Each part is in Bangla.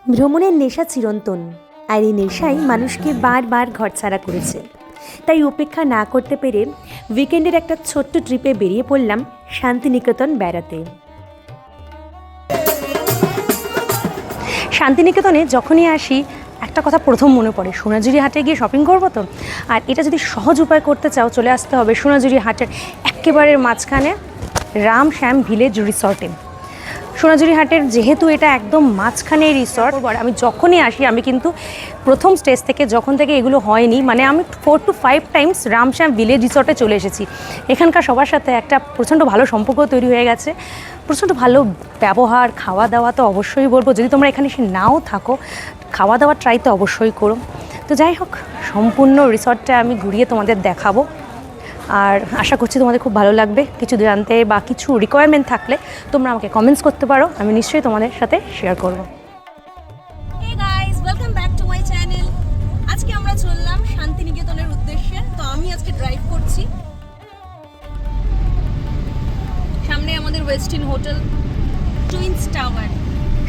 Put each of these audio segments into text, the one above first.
ভ্রমণের নেশা চিরন্তন, আর এই নেশাই মানুষকে বারবার ঘরছাড়া করেছে। তাই উপেক্ষা না করতে পেরে উইকেন্ডের একটা ছোট্ট ট্রিপে বেরিয়ে পড়লাম শান্তিনিকেতন বেড়াতে। শান্তিনিকেতনে যখনই আসি একটা কথা প্রথম মনে পড়ে, সোনাঝুরি হাটে গিয়ে শপিং করবো তো। আর এটা যদি সহজ উপায় করতে চাও, চলে আসতে হবে সোনাঝুরি হাটের একেবারে মাঝখানে রাম শ্যাম ভিলেজ রিসর্টে। সোনাঝুরি হাটের যেহেতু এটা একদম মাঝখানে রিসর্ট, আমি যখনই আসি আমি কিন্তু প্রথম স্টেজ থেকে যখন থেকে এগুলো হয়নি, মানে আমি 4 to 5 টাইমস রামশ্যাম ভিলেজ রিসর্টে চলে এসেছি। এখানকার সবার সাথে একটা প্রচণ্ড ভালো সম্পর্ক তৈরি হয়ে গেছে, প্রচণ্ড ভালো ব্যবহার, খাওয়া দাওয়া তো অবশ্যই বলবো। যদি তোমরা এখানে এসে নাও থাকো, খাওয়া দাওয়া ট্রাই তো অবশ্যই করো। তো যাই হোক, সম্পূর্ণ রিসর্টটা আমি ঘুরিয়ে তোমাদের দেখাবো, আর আশা করছি তোমাদের খুব ভালো লাগবে। কিছু জানতে বা কিছু রিকোয়ারমেন্ট থাকলে তোমরা আমাকে কমেন্টস করতে পারো, আমি নিশ্চয়ই তোমাদের সাথে শেয়ার করব। Hey guys, welcome back to my channel. আজকে আমরা চললাম শান্তিনিকেতনের উদ্দেশ্যে। তো আমি আজকে ড্রাইভ করছি। সামনে আমাদের ওয়েস্টিন হোটেল, টুইনস টাওয়ার।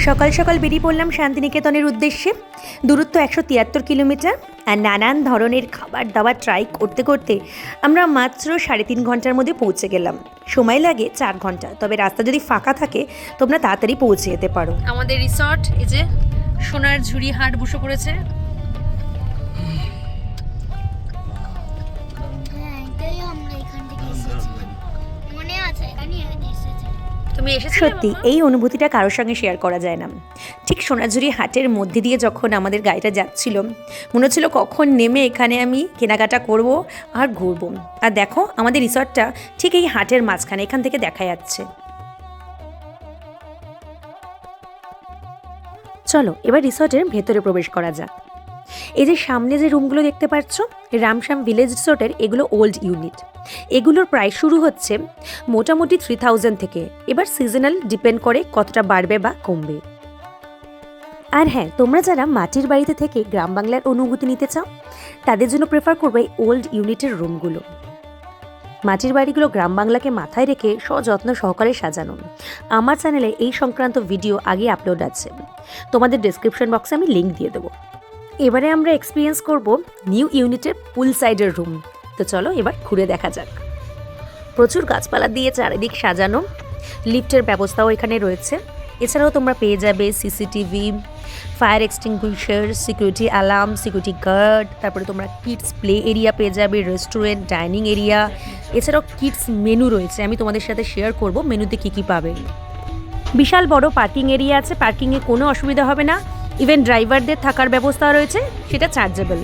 সকাল সকাল বেরিয়ে পড়লাম শান্তিনিকেতনের উদ্দেশ্যে। দূরত্ব 173 কিলোমিটার, আর নানান ধরনের খাবার দাবার ট্রাই করতে করতে আমরা মাত্র 3.5 ঘন্টার মধ্যে পৌঁছে গেলাম। সময় লাগে 4 ঘন্টা, তবে রাস্তা যদি ফাঁকা থাকে তোমরা তাড়াতাড়ি পৌঁছে যেতে পারো। আমাদের রিসর্ট এই যে সোনার ঝুড়ি হাট বসে পড়েছে। তুমি এসেছো? সত্যি এই অনুভূতিটা কারোর সঙ্গে শেয়ার করা যায় না। ঠিক সোনাঝুরি হাটের মধ্যে দিয়ে যখন আমাদের গাড়িটা যাচ্ছিল, মনে হচ্ছিল কখন নেমে এখানে আমি কেনাকাটা করব আর ঘুরবো। আর দেখো আমাদের রিসর্টটা ঠিক এই হাটের মাঝখানে, এখান থেকে দেখা যাচ্ছে। চলো এবার রিসর্টের ভেতরে প্রবেশ করা যাক। এই যে সামনে যে রুমগুলো দেখতে পাচ্ছ, রামশ্যাম ভিলেজ রিসোর্টের এগুলো ওল্ড ইউনিট। এগুলোর প্রাইস শুরু হচ্ছে মোটামুটি 3000 থেকে। এবার সিজনাল ডিপেন্ড করে কতটা বাড়বে বা কমবে। আর হ্যাঁ, তোমরা যারা মাটির বাড়িতে থেকে গ্রাম বাংলার অনুভূতি নিতে চাও, তাদের জন্য প্রেফার করবে ওল্ড ইউনিটের রুমগুলো। মাটির বাড়িগুলো গ্রাম বাংলাকে মাথায় রেখে সযত্ন সহকারে সাজানো। আমার চ্যানেলে এই সংক্রান্ত ভিডিও আগে আপলোড আছে, তোমাদের ডেসক্রিপশন বক্সে আমি লিঙ্ক দিয়ে দেবো। এবারে আমরা এক্সপিরিয়েন্স করব নিউ ইউনিটের পুল সাইডের রুম। তো চলো এবার ঘুরে দেখা যাক। প্রচুর গাছপালা দিয়ে চারিদিক সাজানো, লিফটের ব্যবস্থাও এখানে রয়েছে। এছাড়াও তোমরা পেয়ে যাবে CCTV, fire extinguisher, security alarm, security guard. তারপরে তোমরা কিডস প্লে এরিয়া পেয়ে যাবে, রেস্টুরেন্ট, ডাইনিং এরিয়া। এছাড়াও কিডস মেনু রয়েছে, আমি তোমাদের সাথে শেয়ার করব মেনুতে কী কী পাবে। বিশাল বড় পার্কিং এরিয়া আছে, পার্কিংয়ে কোনো অসুবিধা হবে না। ইভেন ড্রাইভারদের থাকার ব্যবস্থা রয়েছে, সেটা চার্জেবল।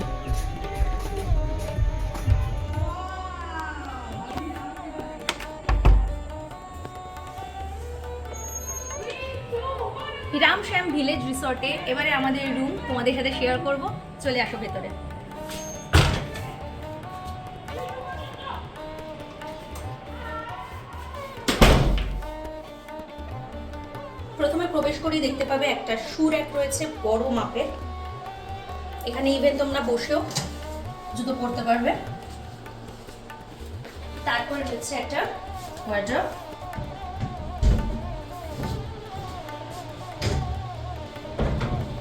রামশ্যাম ভিলেজ রিসর্টে এবারে আমাদের রুম তোমাদের সাথে শেয়ার করব। চলে আসো ভেতরে। প্রথমে প্রবেশ করে দেখতে পাবে একটা শু র্যাক রয়েছে বড় মাপের। এখানে ইভেন তোমরা বসেও জুতো পরতে পারবে। তারপরে রয়েছে একটা ওয়ার্ড্রপ,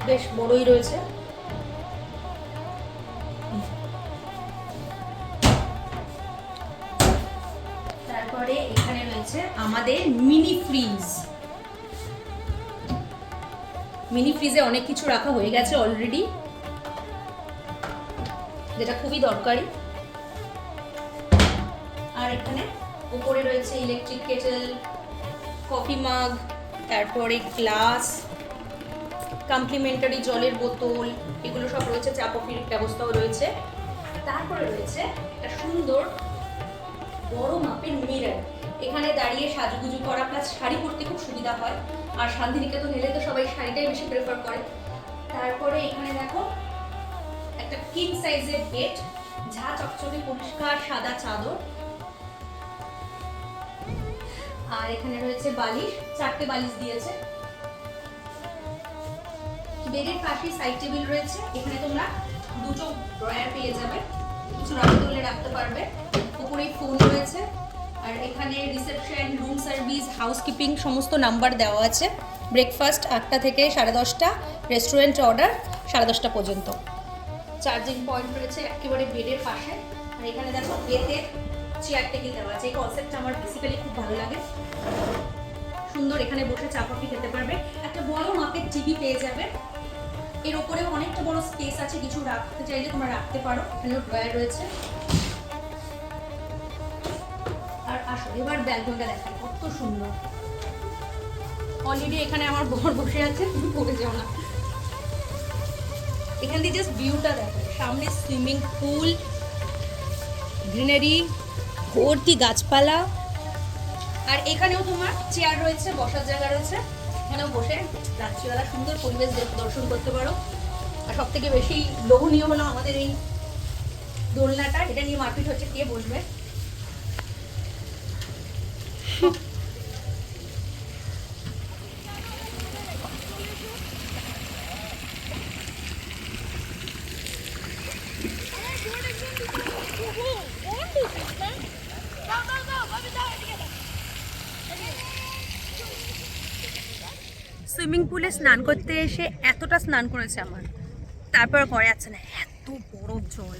বেশ বড়ই রয়েছে। তারপরে এখানে রয়েছে আমাদের মিনি ফ্রিজ। মিনি ফ্রিজে অনেক কিছু রাখা হয়ে গেছে অলরেডি, যেটা খুবই দরকারি। আর এখানে উপরে রয়েছে ইলেকট্রিক কেটেল, কফি মাগ, তারপরে গ্লাস, কমপ্লিমেন্টারি জলের বোতল, এগুলো সব রয়েছে। চা কফির ব্যবস্থাও রয়েছে। তারপরে রয়েছে একটা সুন্দর বড় মাপের মিরর। এখানে দাঁড়িয়ে সাজুগুজু করা প্লাস শাড়ি পরতে খুব সুবিধা হয়। আর শান্তিনিকেতন এলে তো সবাই শাড়িটাই বেশি প্রেফার করে। তারপরে এখানে দেখো একটা কিং সাইজের বেড, ঝা চকচকে পরিষ্কার সাদা চাদর। আর এখানে রয়েছে বালিশ, 4টে বালিশ দিয়েছে। বেডের পাশে সাইড টেবিল রয়েছে, এখানে তোমরা দুটো ড্রয়ার পেয়ে যাবে, কিছু রাখতে হলে রাখতে পারবে। উপরে ফোন রয়েছে, আর এখানে রিসেপশন, রুম সার্ভিস, হাউসকিপিং সমস্ত নাম্বার দেওয়া আছে। ব্রেকফাস্ট 8টা থেকে 10:30, রেস্টুরেন্ট অর্ডার 10:30 পর্যন্ত। চার্জিং পয়েন্ট রয়েছে একেবারে বেডের পাশে। আর এখানে দেখো বেডের চেয়ার টেবিল দেওয়া আছে। এই কনসেপ্টটা আমার বেসিক্যালি খুব ভালো লাগে। সুন্দর, এখানে বসে চা কফি খেতে পারবে। একটা বড় মাপের টিভি পেয়ে যাবে। এর ওপরেও অনেকটা বড় স্পেস আছে, কিছু রাখতে চাইলে তোমরা রাখতে পারো। এখানেও ড্রয়ার রয়েছে। আর আসো এবার ব্যালকনিটা দেখাই, কত সুন্দর। অলরেডি এখানে আমার বর বসে আছে, তুমি পড়ে যাও না। এখান দিয়ে জাস্ট ভিউটা দেখো, সামনে সুইমিং পুল, গ্রিনারি, ভর্তি গাছপালা। আর এখানেও তোমার চেয়ার রয়েছে, বসার জায়গা রয়েছে। এখানেও বসে রাত্রিবেলা সুন্দর পরিবেশ দর্শন করতে পারো। আর সব থেকে বেশি লোভনীয় হলো আমাদের এই দোলনাটা। এটা নিয়ে মারপিট হচ্ছে কে বসবে। সুইমিং পুলে স্নান করতে এসে এতটা স্নান করেছে আমার, তারপর করে যাচ্ছে না, এত বড় জল।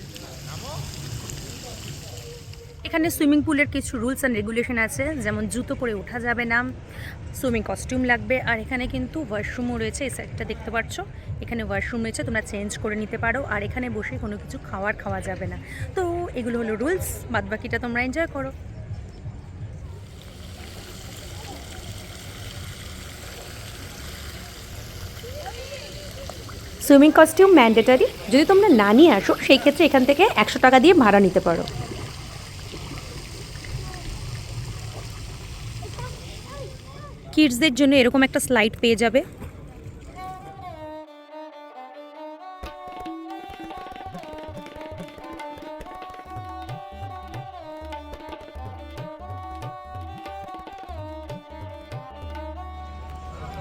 এখানে সুইমিং পুলের কিছু রুলস অ্যান্ড রেগুলেশন আছে, যেমন জুতো পরে ওঠা যাবে না, সুইমিং কস্টিউম লাগবে। আর এখানে কিন্তু ওয়াশরুমও রয়েছে, এই সাইডটা দেখতে পাচ্ছ, এখানে ওয়াশরুম রয়েছে, তোমরা চেঞ্জ করে নিতে পারো। আর এখানে বসে কোনো কিছু খাওয়া যাবে না। তো এগুলো হলো রুলস, বাদবাকিটা তোমরা এনজয় করো। সুইমিং কস্টিউম ম্যান্ডেটারি, যদি তোমরা না নিয়ে আসো সেই ক্ষেত্রে এখান থেকে 100 টাকা দিয়ে ভাড়া নিতে পারো। কিডসদের জন্য এরকম একটা স্লাইড পেয়ে যাবে।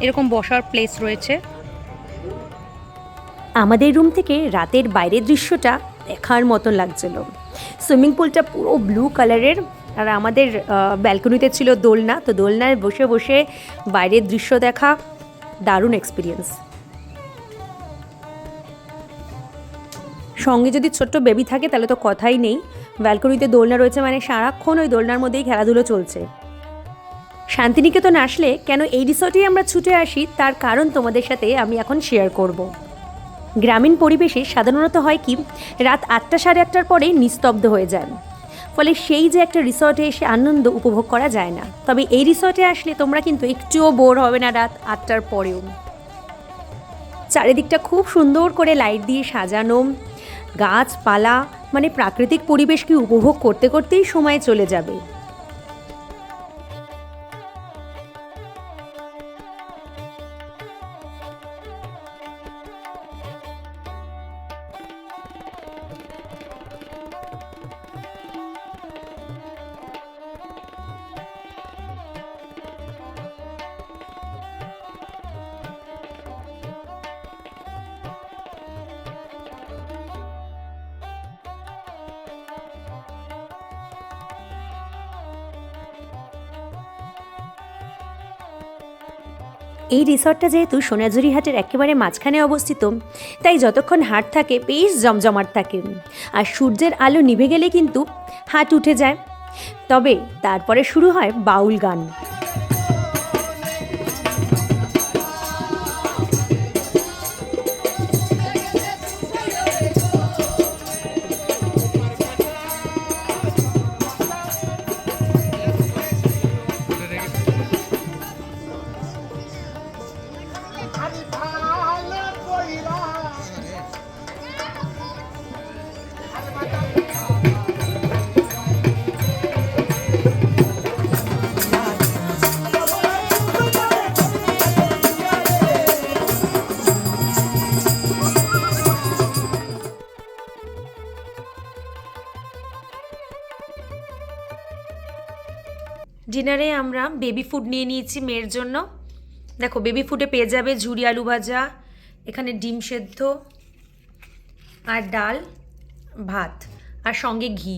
এরকম বসার প্লেস রয়েছে। আমাদের রুম থেকে রাতের বাইরের দৃশ্যটা দেখার মতন লাগছিল। সুইমিং পুলটা পুরো ব্লু কালারের, আর আমাদের ব্যালকনিতে ছিল দোলনা। তো দোলনায় বসে বসে বাইরের দৃশ্য দেখা দারুণ এক্সপিরিয়েন্স। সঙ্গে যদি ছোট্ট বেবি থাকে তাহলে তো কথাই নেই। ব্যালকনিতে দোলনা রয়েছে মানে সারাক্ষণ ওই দোলনার মধ্যেই খেলাধুলো চলছে। শান্তিনিকেতন আসলে কেন এই রিসর্টেই আমরা ছুটে আসি তার কারণ তোমাদের সাথে আমি এখন শেয়ার করব। গ্রামীণ পরিবেশে সাধারণত হয় কি, রাত 8টা 8:30টার পরে নিস্তব্ধ হয়ে যায়, ফলে সেই যে একটা রিসর্টে এসে আনন্দ উপভোগ করা যায় না। তবে এই রিসর্টে আসলে তোমরা কিন্তু একটুও বোর হবে না রাত 8টার পরেও। চারিদিকটা খুব সুন্দর করে লাইট দিয়ে সাজানো, গাছপালা, মানে প্রাকৃতিক পরিবেশকে উপভোগ করতে করতেই সময় চলে যাবে। এই রিসর্টটা যেহেতু সোনাঝুরি হাটের একেবারে মাঝখানে অবস্থিত, তাই যতক্ষণ হাট থাকে বেশ জমজমাট থাকে। আর সূর্যের আলো নিভে গেলে কিন্তু হাট উঠে যায়। তবে তারপরে শুরু হয় বাউল গান। ডিনারে আমরা বেবি ফুড নিয়ে নিয়েছি মেয়ের জন্য। দেখো বেবি ফুডে পেয়ে যাবে ঝুরি আলু ভাজা, এখানে ডিম সেদ্ধ আর ডাল, ভাত, আর সঙ্গে ঘি।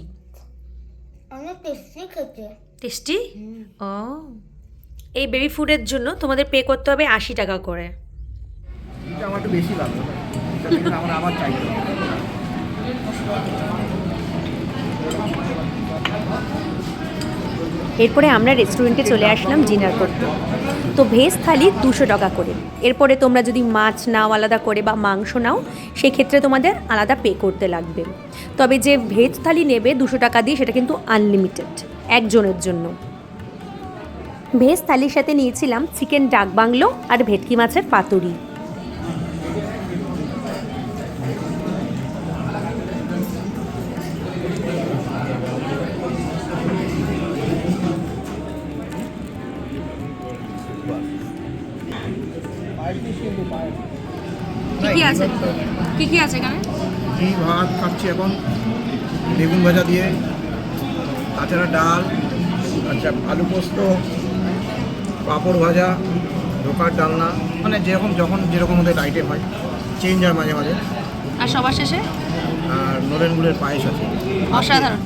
অনেক টেস্টি খেতে। টেস্টি? ও এই বেবি ফুডের জন্য তোমাদের পে করতে হবে 80 টাকা করে। এটা আমার একটু বেশি লাগলো, এটা আমার আবার চাইতে হবে। এরপরে আমরা রেস্টুরেন্টে চলে আসলাম ডিনার করতে। তো ভেজ থালি 200 টাকা করে। এরপরে তোমরা যদি মাছ নাও আলাদা করে বা মাংস নাও সেক্ষেত্রে তোমাদের আলাদা পে করতে লাগবে। তবে যে ভেজ থালি নেবে 200 টাকা দিয়ে সেটা কিন্তু আনলিমিটেড একজনের জন্য। ভেজ থালির সাথে নিয়েছিলাম চিকেন ডাক বাংলো আর ভেটকি মাছের পাতুরি। কি আছে কি আছে এখানে? ঘি ভাত খাচ্ছি এখন, বেগুন ভাজা দিয়ে, তাছাড়া ডাল, আচ্ছা আলু পোস্ত, পাঁপড় ভাজা, ধোকার ডালনা, মানে যেরকম যখন যেরকম ওদের আইটেম হয়, চেঞ্জ হয় মাঝে মাঝে। আর সবার শেষে আর নলেন গুড়ের পায়েস আছে। অসাধারণ।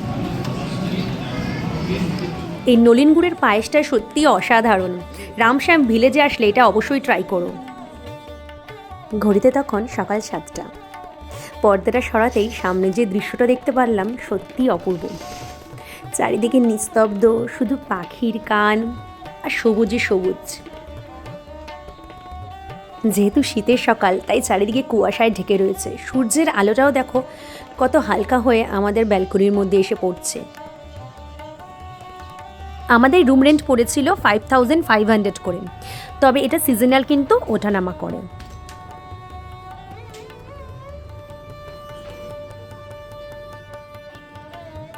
এই নলিন গুড়ের পায়েসটা সত্যি অসাধারণ। রামশ্যাম ভিলেজে আসলে এটা অবশ্যই ট্রাই করো। ঘড়িতে তখন সকাল 7টা। পর্দাটা সরাতেই সামনে যে দৃশ্যটা দেখতে পারলাম সত্যি অপূর্ব। চারিদিকে নিস্তব্ধ, শুধু পাখির গান আর সবুজে সবুজ। যেহেতু শীতের সকাল তাই চারিদিকে কুয়াশায় ঢেকে রয়েছে। সূর্যের আলোটাও দেখো কত হালকা হয়ে আমাদের ব্যালকনির মধ্যে এসে পড়ছে। আমাদের রুম রেন্ট পড়েছিল 5500 করে, তবে এটা সিজনাল কিন্তু ওঠানামা করে।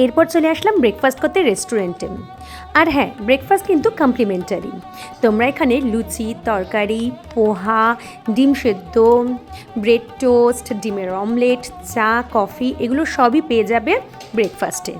এরপর চলে আসলাম ব্রেকফাস্ট করতে রেস্টুরেন্টে। আর হ্যাঁ, ব্রেকফাস্ট কিন্তু কমপ্লিমেন্টারি। তোমরা এখানে লুচি, তরকারি, পোহা, ডিম সেদ্ধ, ব্রেড টোস্ট, ডিমের অমলেট, চা, কফি এগুলো সবই পেয়ে যাবে ব্রেকফাস্টে।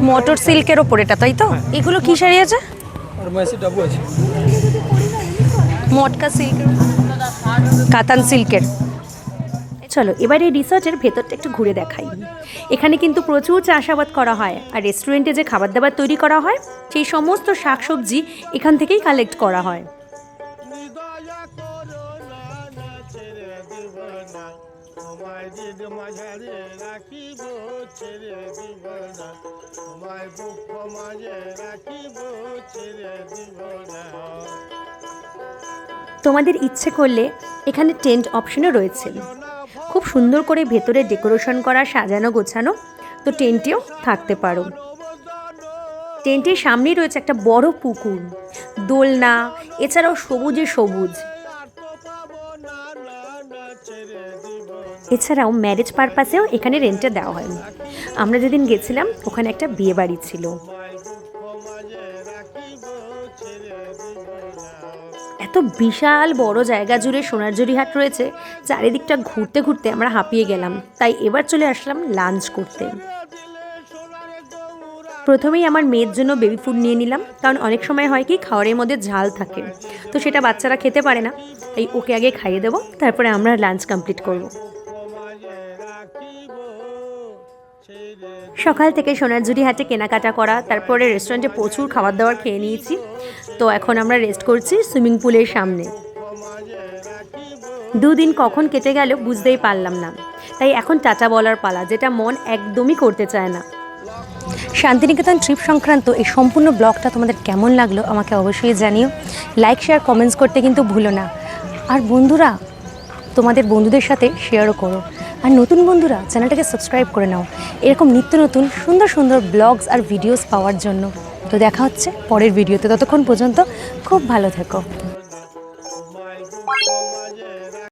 মটর সিল্কের ওপর এটা, তাই তো? এগুলো কি শাড়ি আছে? আর মাসি ডাবু আছে, মটকা সিল্কের, কাতান সিল্কের। চলো এবার এই রিসর্টের ভেতরটা একটু ঘুরে দেখাই। এখানে কিন্তু প্রচুর চাষাবাদ করা হয়, আর রেস্টুরেন্টে যে খাবার দাবার তৈরি করা হয় সেই সমস্ত শাকসবজি এখান থেকেই কালেক্ট করা হয়। তোমাদের ইচ্ছে করলে এখানে টেন্ট অপশনও রয়েছে। খুব সুন্দর করে ভেতরে ডেকোরেশন করা, সাজানো গোছানো, তো টেন্টেও থাকতে পারো। টেন্টের সামনেই রয়েছে একটা বড় পুকুর, দোলনা, এছাড়াও সবুজে সবুজ। এছাড়াও ম্যারেজ পারপাসেও এখানে রেন্টে দেওয়া হয়। আমরা যেদিন গেছিলাম ওখানে একটা বিয়ে বাড়ি ছিল। এত বিশাল বড় জায়গা জুড়ে সোনারঝুরি হাট রয়েছে, চারিদিকটা ঘুরতে ঘুরতে আমরা হাঁপিয়ে গেলাম। তাই এবার চলে আসলাম লাঞ্চ করতে। প্রথমেই আমার মেয়ের জন্য বেবি ফুড নিয়ে নিলাম, কারণ অনেক সময় হয় কি খাবারের মধ্যে ঝাল থাকে, তো সেটা বাচ্চারা খেতে পারে না, তাই ওকে আগে খাইয়ে দেবো, তারপরে আমরা লাঞ্চ কমপ্লিট করব। সকাল থেকে সোনারঝুরি হাটে কেনাকাটা করা, তারপরে রেস্টুরেন্টে প্রচুর খাবার দাবার খেয়ে নিয়েছি। তো এখন আমরা রেস্ট করছি সুইমিং পুলের সামনে। দুদিন কখন কেটে গেল বুঝতেই পারলাম না, তাই এখন টাটা বলার পালা, যেটা মন একদমই করতে চায় না। শান্তিনিকেতন ট্রিপ সংক্রান্ত এই সম্পূর্ণ ব্লগটা তোমাদের কেমন লাগলো আমাকে অবশ্যই জানিও। লাইক, শেয়ার, কমেন্টস করতে কিন্তু ভুলো না। আর বন্ধুরা, তোমাদের বন্ধুদের সাথে শেয়ারও করো। আর নতুন বন্ধুরা চ্যানেলটাকে সাবস্ক্রাইব করে নাও এরকম নিত্য নতুন সুন্দর সুন্দর ব্লগস আর ভিডিওস পাওয়ার জন্য। তো দেখা হচ্ছে পরের ভিডিওতে, ততক্ষণ পর্যন্ত খুব ভালো থেকো।